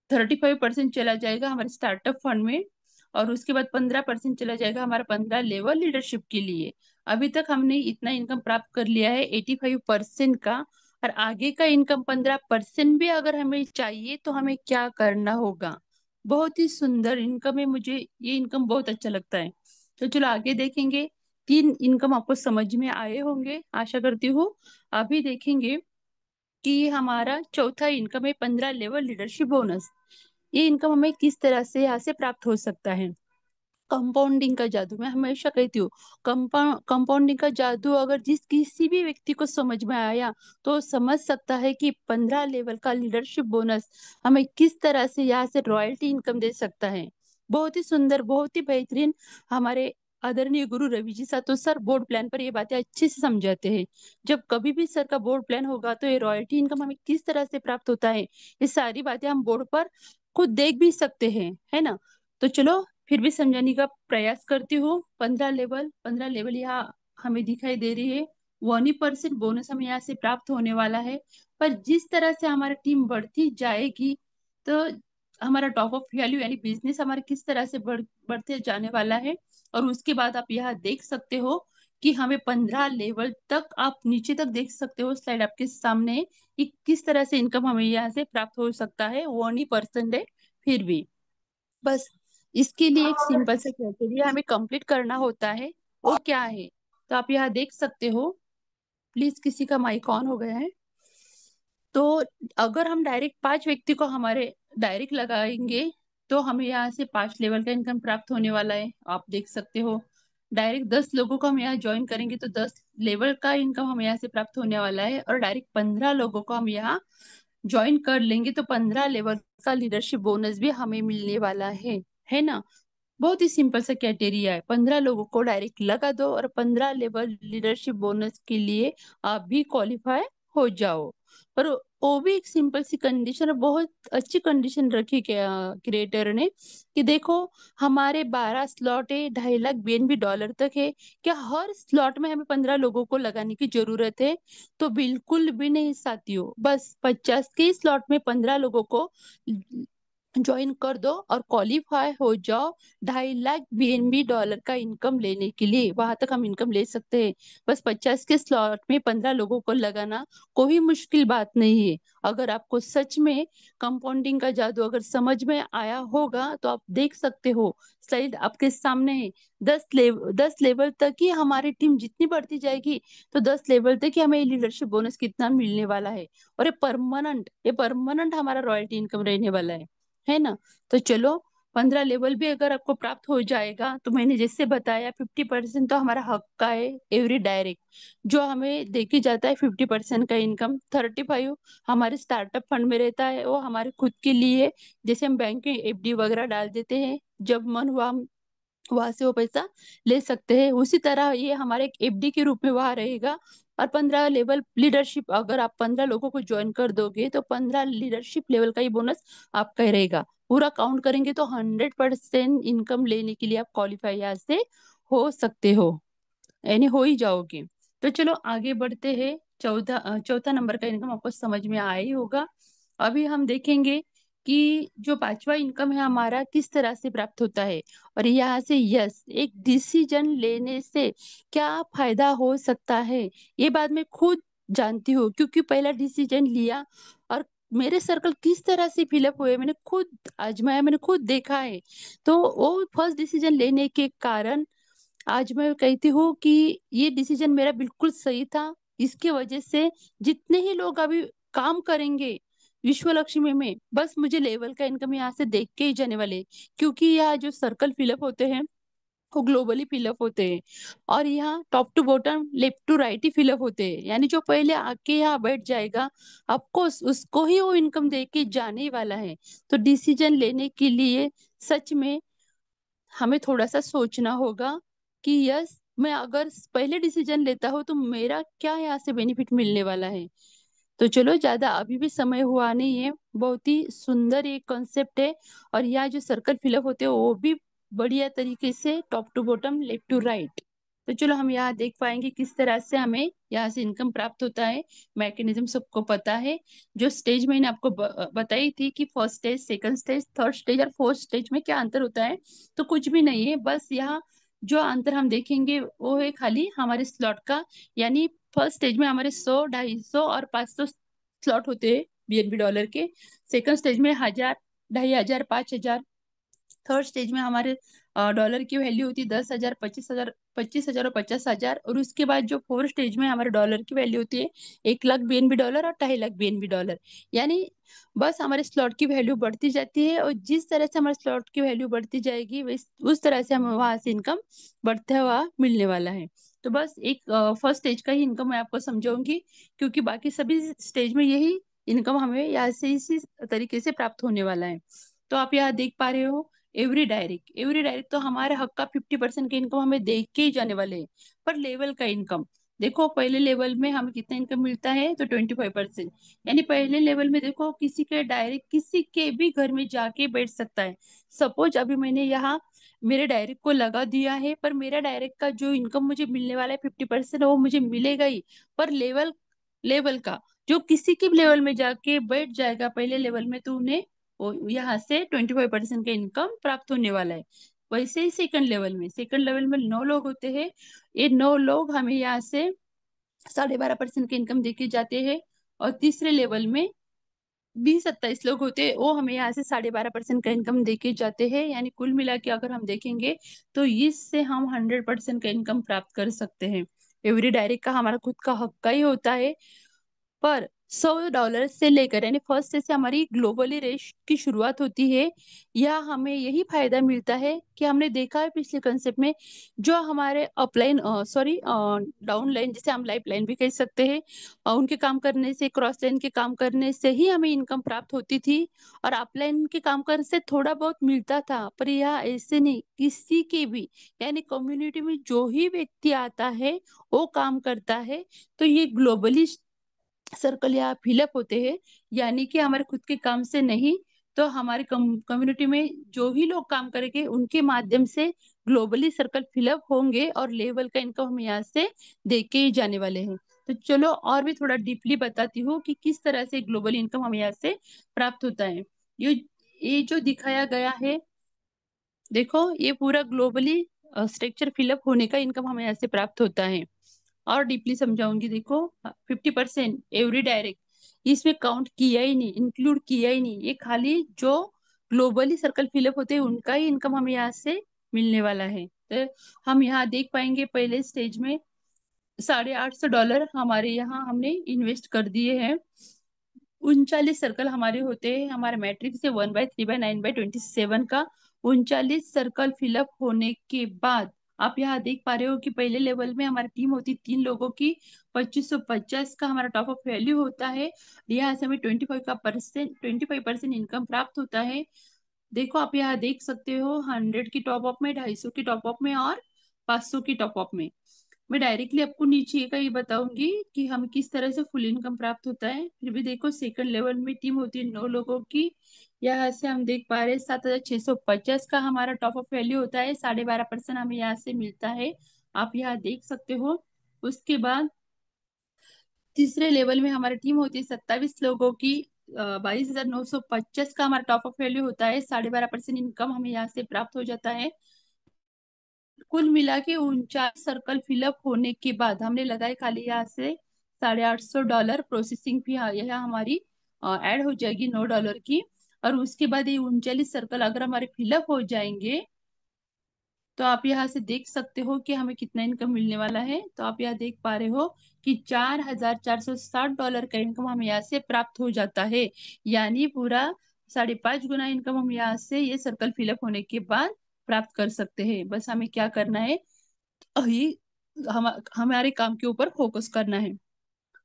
35% चला जाएगा हमारे स्टार्टअप फंड में। और उसके बाद 15% चला जाएगा हमारा 15 लेवल लीडरशिप के लिए। अभी तक हमने इतना इनकम प्राप्त कर लिया है 85% का। और आगे का इनकम 15% भी अगर हमें चाहिए तो हमें क्या करना होगा। बहुत ही सुंदर इनकम है, मुझे ये इनकम बहुत अच्छा लगता है। तो चलो आगे देखेंगे। 3 इनकम आपको समझ में आए होंगे आशा करती हूँ। अभी देखेंगे कि हमारा चौथा इनकम है 15 लेवल लीडरशिप बोनस। ये इनकम हमें किस तरह से यहाँ से प्राप्त हो सकता है। कंपाउंडिंग का जादू, मैं हमेशा कहती हूँ, कंपाउंडिंग का जादू अगर जिस किसी भी व्यक्ति को समझ में आया तो समझ सकता है कि 15 लेवल का लीडरशिप बोनस हमें किस तरह से यहाँ से रॉयल्टी इनकम दे सकता है। बहुत ही सुंदर, बहुत ही बेहतरीन। हमारे आदरणीय गुरु रवि जी सातो सर बोर्ड प्लान पर ये बातें अच्छे से समझाते हैं। जब कभी भी सर का बोर्ड प्लान होगा तो ये रॉयल्टी इनकम हमें किस तरह से प्राप्त होता है, ये सारी बातें हम बोर्ड पर खुद देख भी सकते हैं, है ना। तो चलो फिर भी समझाने का प्रयास करती हूँ। 15 लेवल यहाँ हमें दिखाई दे रही है। 1% बोनस हमें यहाँ से प्राप्त होने वाला है। पर जिस तरह से हमारी टीम बढ़ती जाएगी, तो हमारा टॉप ऑफ वैल्यू यानी बिजनेस हमारे किस तरह से बढ़ते जाने वाला है। और उसके बाद आप यहाँ देख सकते हो कि हमें 15 लेवल तक, आप नीचे तक देख सकते हो, स्लाइड आपके सामने है, कि किस तरह से इनकम हमें यहाँ से प्राप्त हो सकता है। 1% है फिर भी। बस इसके लिए एक सिंपल सा क्राइटेरिया हमें कंप्लीट करना होता है। वो क्या है? तो आप यहाँ देख सकते हो। प्लीज, किसी का माइक ऑन हो गया है। तो अगर हम डायरेक्ट 5 व्यक्ति को हमारे डायरेक्ट लगाएंगे तो हमें यहाँ से 5 लेवल का इनकम प्राप्त होने वाला है, आप देख सकते हो। डायरेक्ट 10 लोगों को हम यहाँ ज्वाइन करेंगे तो 10 लेवल का इनकम हमें यहाँ से प्राप्त होने वाला है। और डायरेक्ट 15 लोगों को हम यहाँ ज्वाइन कर लेंगे तो 15 लेवल का लीडरशिप बोनस भी हमें मिलने वाला है ना। बहुत ही सिंपल सा क्राइटेरिया है, 15 लोगों को डायरेक्ट लगा दो और 15 लेवल लीडरशिप बोनस के लिए आप भी क्वालिफाई हो जाओ। पर वो भी एक सिंपल सी कंडीशन है, बहुत अच्छी कंडीशन रखी क्या क्रिएटर ने, कि देखो हमारे 12 स्लॉट है, 2.5 लाख BNB डॉलर तक है। क्या हर स्लॉट में हमें 15 लोगों को लगाने की जरूरत है? तो बिल्कुल भी नहीं साथियों, बस 50 के स्लॉट में 15 लोगों को ज्वाइन कर दो और क्वालिफाई हो जाओ 2.5 लाख BNB डॉलर का इनकम लेने के लिए। वहां तक हम इनकम ले सकते हैं। बस 50 के स्लॉट में 15 लोगों को लगाना कोई मुश्किल बात नहीं है। अगर आपको सच में कंपाउंडिंग का जादू अगर समझ में आया होगा तो आप देख सकते हो, स्लाइड आपके सामने है। 10 लेवल तक ही हमारी टीम जितनी बढ़ती जाएगी, तो 10 लेवल तक ही हमें लीडरशिप बोनस कितना मिलने वाला है। और ये परमानेंट हमारा रॉयल्टी इनकम रहने वाला है ना। तो चलो, 15 लेवल भी अगर आपको प्राप्त हो जाएगा तो मैंने जैसे बताया 50% तो हमारा हक का है एवरी डायरेक्ट, जो हमें देके जाता है 50% का इनकम। 35 हमारे स्टार्टअप फंड में रहता है, वो हमारे खुद के लिए, जैसे हम बैंक में FD वगैरह डाल देते हैं, जब मन हुआ हम वहां से वो पैसा ले सकते हैं। उसी तरह ये हमारे एक FD के रूप में वहां रहेगा। और 15 लेवल लीडरशिप अगर आप 15 लोगों को ज्वाइन कर दोगे तो 15 लीडरशिप लेवल का ही बोनस आपका ही रहेगा। पूरा काउंट करेंगे तो 100% इनकम लेने के लिए आप क्वालिफाई यहाँ से हो सकते हो, यानी हो ही जाओगे। तो चलो आगे बढ़ते हैं। चौथा नंबर का इनकम आपको समझ में आया ही होगा। अभी हम देखेंगे कि जो पांचवा इनकम है हमारा किस तरह से प्राप्त होता है। और यहाँ से यस, एक डिसीजन लेने से क्या फायदा हो सकता है, ये बात मैं खुद जानती हूँ, क्योंकि पहला डिसीजन लिया और मेरे सर्कल किस तरह से फिलअप हुए मैंने खुद आजमाया, मैंने खुद देखा है। तो वो फर्स्ट डिसीजन लेने के कारण आज मैं कहती हूँ कि ये डिसीजन मेरा बिल्कुल सही था। इसके वजह से जितने ही लोग अभी काम करेंगे विश्व लक्ष्मी में, बस मुझे लेवल का इनकम यहाँ से देख के ही जाने वाले हैं। क्योंकि यहाँ जो सर्कल फिलअप होते हैं वो ग्लोबली फिलअप होते हैं, और यहाँ top to bottom left to right ही फिलअप होते हैं। यानी जो पहले आके यहाँ बैठ जाएगा आपको उसको ही वो इनकम दे के जाने ही वाला है। तो डिसीजन लेने के लिए सच में हमें थोड़ा सा सोचना होगा कि यस, मैं अगर पहले डिसीजन लेता हूँ तो मेरा क्या यहाँ से बेनिफिट मिलने वाला है। तो चलो, ज्यादा अभी भी समय हुआ नहीं है, बहुत ही सुंदर ये कॉन्सेप्ट है। और यहाँ जो सर्कल फिलअप होते हैं वो भी बढ़िया तरीके से top to bottom left to right. तो चलो हम यहाँ देख पाएंगे किस तरह से हमें यहाँ से इनकम प्राप्त होता है। मैकेनिज्म सबको पता है। जो स्टेज मैंने आपको बताई थी कि first stage, second stage, third stage और फोर्थ स्टेज में क्या अंतर होता है, तो कुछ भी नहीं है। बस यहाँ जो अंतर हम देखेंगे वो है खाली हमारे स्लॉट का। यानी फर्स्ट स्टेज में हमारे 100, 250 और 500 स्लॉट होते हैं बीएनबी डॉलर के। सेकंड स्टेज में 1000, 2500, 5000। थर्ड स्टेज में हमारे डॉलर की वैल्यू होती है 10,000, 25,000, 25,000 और 50,000। और उसके बाद जो फोर्थ स्टेज में हमारे डॉलर की वैल्यू होती है 1 लाख बीएनबी डॉलर और 2.5 लाख बीएनबी डॉलर। यानी बस हमारे स्लॉट की वैल्यू बढ़ती जाती है, और जिस तरह से हमारे स्लॉट की वैल्यू बढ़ती जाएगी उस तरह से हमें वहां से इनकम बढ़ता हुआ मिलने वाला है। तो बस एक फर्स्ट स्टेज का ही इनकम मैं आपको समझाऊंगी, क्योंकि बाकी सभी स्टेज में यही इनकम हमें यहाँ से इसी तरीके से प्राप्त होने वाला है। तो आप यहाँ देख पा रहे हो, एवरी डायरेक्ट तो हमारे हक का 50% का इनकम हमें देख के ही जाने वाले हैं। पर लेवल का इनकम देखो, पहले लेवल में हमें कितना इनकम मिलता है, तो 25%। यानी पहले लेवल में देखो, किसी के डायरेक्ट किसी के भी घर में जाके बैठ सकता है। सपोज अभी मैंने यहाँ मेरे डायरेक्ट को लगा दिया है, पर मेरा डायरेक्ट का जो इनकम मुझे मिलने वाला है 50%, वो मुझे मिलेगा ही। पर लेवल लेवल का जो किसी के भी लेवल में जाके बैठ जाएगा पहले लेवल में, तो उन्हें यहाँ से 25% का इनकम प्राप्त होने वाला है। वैसे ही सेकंड लेवल में 9 लोग होते हैं। ये 9 लोग हमें यहाँ से 12.5% की इनकम देके जाते हैं। और तीसरे लेवल में 20-27 लोग होते हैं, वो हमें यहाँ से 12.5% का इनकम देके जाते हैं। यानी कुल मिला के अगर हम देखेंगे तो इससे हम 100% का इनकम प्राप्त कर सकते हैं। एवरी डायरेक्ट का हमारा खुद का हक का ही होता है। पर $100 से लेकर, यानी फर्स्ट से हमारी ग्लोबली रेस की शुरुआत होती है। या हमें यही फायदा मिलता है कि हमने देखा है पिछले कंसेप्ट में, जो हमारे अपलाइन सॉरी डाउन लाइन, जिसे हम लाइफ लाइन भी कह सकते हैं, उनके काम करने से, क्रॉस लाइन के काम करने से ही हमें इनकम प्राप्त होती थी। और अपलाइन के काम करने से थोड़ा बहुत मिलता था, पर यह ऐसे नहीं, किसी के भी, यानी कम्युनिटी में जो ही व्यक्ति आता है वो काम करता है। तो ये ग्लोबली सर्कल यहाँ फिलअप होते हैं। यानी कि हमारे खुद के काम से नहीं, तो हमारे कम्युनिटी में जो ही लोग काम करेंगे उनके माध्यम से ग्लोबली सर्कल फिलअप होंगे, और लेवल का इनकम हम यहाँ से देके ही जाने वाले हैं। तो चलो और भी थोड़ा डीपली बताती हूँ कि किस तरह से ग्लोबल इनकम हमें यहाँ से प्राप्त होता है। ये ये जो दिखाया गया है, देखो, ये पूरा ग्लोबली स्ट्रक्चर फिलअप होने का इनकम हमें यहाँ से प्राप्त होता है। और डीपली समझाऊंगी। देखो, 50% एवरी डायरेक्ट, इसमें काउंट किया ही नहीं, इंक्लूड किया ही नहीं। ये खाली जो ग्लोबली सर्कल फिलअप होते हैं उनका ही इनकम हमें यहाँ से मिलने वाला है। तो हम यहाँ देख पाएंगे पहले स्टेज में $850 हमारे यहाँ हमने इन्वेस्ट कर दिए हैं। 39 सर्कल हमारे होते हैं, हमारे मैट्रिक्स से 1/3/9/27 का। 39 सर्कल फिलअप होने के बाद आप यहाँ देख पा रहे हो कि पहले लेवल में हमारी टीम होती 3 लोगों की। 2550 का हमारा टॉप अप वैल्यू होता है। यहाँ से हमें 25% इनकम प्राप्त होता है। देखो, आप यहाँ देख सकते हो, 100 की टॉप अप में, 250 की टॉप अप में और 500 की टॉप अप में। मैं डायरेक्टली आपको नीचे का ये बताऊंगी कि हमें किस तरह से फुल इनकम प्राप्त होता है। फिर भी देखो, सेकंड लेवल में टीम होती है 9 लोगों की। यहाँ से हम देख पा रहे हैं 7,650 का हमारा टॉप अप वैल्यू होता है, 12.5% हमें यहाँ से मिलता है। आप यहाँ देख सकते हो। उसके बाद तीसरे लेवल में हमारी टीम होती है 27 लोगों की। 22,950 का हमारा टॉप अप वैल्यू होता है, 12.5% इनकम हमें यहाँ से प्राप्त हो जाता है। कुल मिला के 49 सर्कल फिलअप होने के बाद हमने लगाए खाली यहाँ से $850 प्रोसेसिंग फी। यह हमारी ऐड हो जाएगी $9 की। और उसके बाद ये 39 सर्कल अगर हमारे फिलअप हो जाएंगे, तो आप यहाँ से देख सकते हो कि हमें कितना इनकम मिलने वाला है। तो आप यहाँ देख पा रहे हो कि $4,460 का इनकम हमें यहाँ से प्राप्त हो जाता है। यानी पूरा 5.5 गुना इनकम हम यहाँ से ये सर्कल फिलअप होने के बाद प्राप्त कर सकते हैं। बस हमें क्या करना है, ये हम हमारे काम के ऊपर फोकस करना है।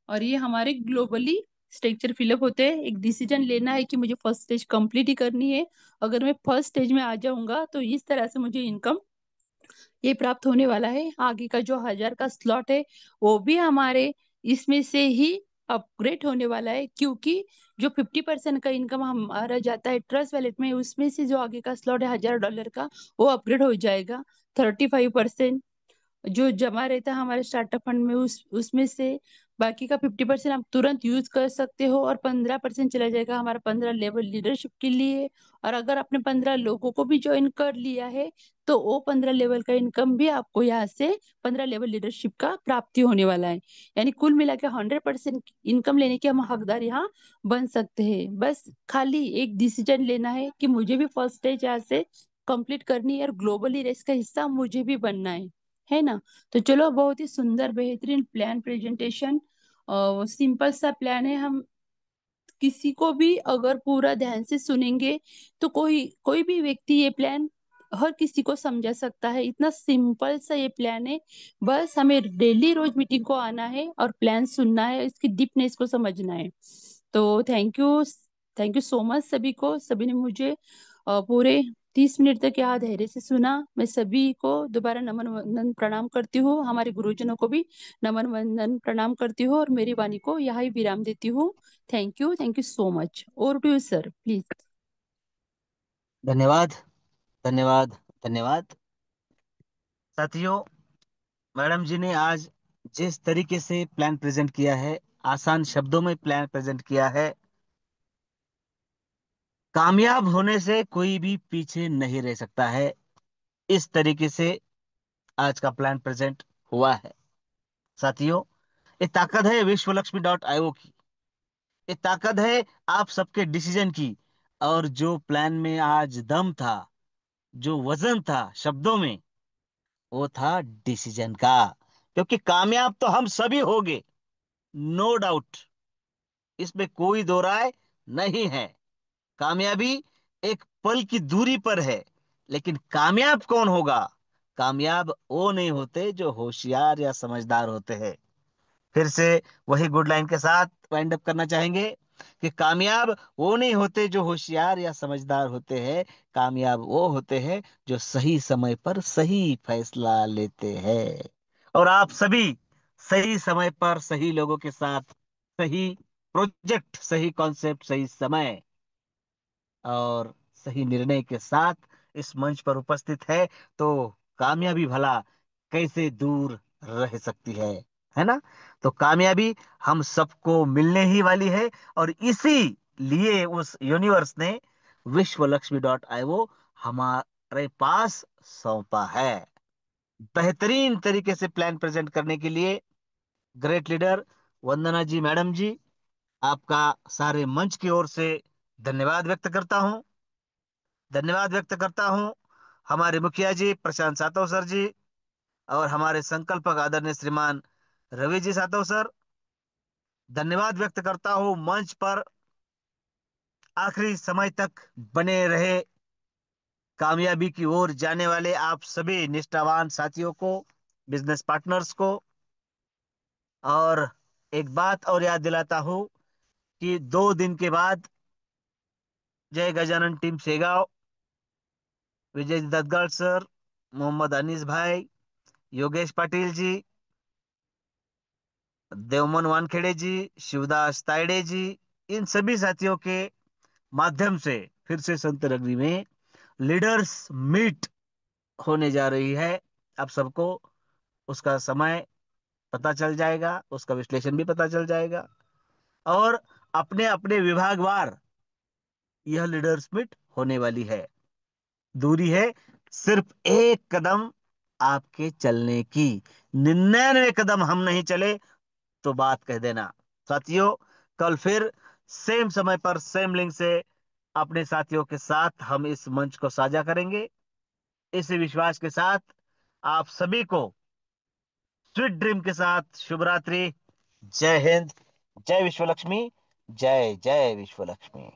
और ये हमारे ग्लोबली स्ट्रक्चर फिलअप होते हैं। एक डिसीजन लेना है कि मुझे फर्स्ट स्टेज कंप्लीट ही करनी है। अगर मैं फर्स्ट स्टेज में आ जाऊंगा तो इस तरह से मुझे इनकम ये प्राप्त होने वाला है। आगे का जो 1,000 का स्लॉट है वो भी हमारे इसमें से ही अपग्रेड होने वाला है, क्योंकि जो 50% का इनकम हमारा जाता है ट्रस्ट वैलेट में, उसमें से जो आगे का स्लॉट है $1,000 का, वो अपग्रेड हो जाएगा। 35% जो जमा रहता है हमारे स्टार्टअप फंड में, उस उसमें से बाकी का 50% आप तुरंत यूज कर सकते हो, और 15% चला जाएगा हमारा 15 लेवल लीडरशिप के लिए। और अगर आपने 15 लोगों को भी ज्वाइन कर लिया है, तो वो 15 लेवल का इनकम भी आपको यहाँ से 15 लेवल लीडरशिप का प्राप्ति होने वाला है। यानी कुल मिला के 100% इनकम लेने के हम हकदार यहाँ बन सकते हैं। बस खाली एक डिसीजन लेना है कि मुझे भी फर्स्ट स्टेज यहाँ से कंप्लीट करनी है, और ग्लोबली रेस का हिस्सा मुझे भी बनना है ना। तो चलो, बहुत ही सुंदर बेहतरीन प्लान प्रेजेंटेशन, सिंपल सा प्लान है। हम किसी को भी अगर पूरा ध्यान से सुनेंगे तो कोई कोई भी व्यक्ति ये प्लान हर किसी को समझा सकता है। इतना सिंपल सा ये प्लान है। बस हमें डेली रोज मीटिंग को आना है और प्लान सुनना है, इसकी डीपनेस को समझना है। तो थैंक यू सो मच सभी को। सभी ने मुझे पूरे 30 मिनट तक यहाँ धैर्य से सुना। मैं सभी को दोबारा नमन वंदन प्रणाम करती हूँ। हमारे गुरुजनों को भी नमन वंदन प्रणाम करती हूँ, और मेरी वाणी को यहाँ ही विराम देती हूँ। Thank you so much. Over to you sir, please. धन्यवाद, धन्यवाद, धन्यवाद। साथियों, मैडम जी ने आज जिस तरीके से प्लान प्रेजेंट किया है, आसान शब्दों में प्लान प्रेजेंट किया है, कामयाब होने से कोई भी पीछे नहीं रह सकता है। इस तरीके से आज का प्लान प्रेजेंट हुआ है। साथियों, ये ताकत है विश्वलक्ष्मी.io की। ये ताकत है आप सबके डिसीजन की। और जो प्लान में आज दम था, जो वजन था शब्दों में, वो था डिसीजन का। क्योंकि कामयाब तो हम सभी होंगे, नो डाउट, इसमें कोई दो राय नहीं है। कामयाबी एक पल की दूरी पर है, लेकिन कामयाब कौन होगा? कामयाब वो नहीं होते जो होशियार या समझदार होते हैं। फिर से वही गुड लाइन के साथ वाइंड अप करना चाहेंगे कि कामयाब वो नहीं होते जो होशियार या समझदार होते हैं। कामयाब वो होते हैं जो सही समय पर सही फैसला लेते हैं। और आप सभी सही समय पर सही लोगों के साथ, सही प्रोजेक्ट, सही कॉन्सेप्ट, सही समय और सही निर्णय के साथ इस मंच पर उपस्थित है। तो कामयाबी भला कैसे दूर रह सकती है ना? तो कामयाबी हम सबको मिलने ही वाली है। और इसी लिए उस यूनिवर्स ने विश्वलक्ष्मी.io हमारे पास सौंपा है। बेहतरीन तरीके से प्लान प्रेजेंट करने के लिए ग्रेट लीडर वंदना जी, मैडम जी, आपका सारे मंच की ओर से धन्यवाद व्यक्त करता हूं। धन्यवाद व्यक्त करता हूं हमारे मुखिया जी प्रशांत सातव सर जी, और हमारे संकल्पक आदरणीय श्रीमान रवि जी सातव सर। धन्यवाद व्यक्त करता हूं मंच पर आखिरी समय तक बने रहे, कामयाबी की ओर जाने वाले आप सभी निष्ठावान साथियों को, बिजनेस पार्टनर्स को। और एक बात और याद दिलाता हूं कि 2 दिन के बाद जय गजानन टीम सेगांव, विजय दत्तगढ़ सर, मोहम्मद अनीस भाई, योगेश पाटिल जी, देवमन वानखेड़े जी, शिवदास तायडे जी, इन सभी साथियों के माध्यम से फिर से संत नगरी में लीडर्स मीट होने जा रही है। आप सबको उसका समय पता चल जाएगा, उसका विश्लेषण भी पता चल जाएगा, और अपने अपने विभागवार यह लीडर्स मीट होने वाली है। दूरी है सिर्फ एक कदम आपके चलने की। 99 कदम हम नहीं चले तो बात कह देना। साथियों, कल फिर सेम समय पर सेम लिंक से अपने साथियों के साथ हम इस मंच को साझा करेंगे, इसी विश्वास के साथ आप सभी को स्वीट ड्रीम के साथ शुभ रात्रि। जय हिंद, जय विश्व लक्ष्मी, जय जय विश्व लक्ष्मी।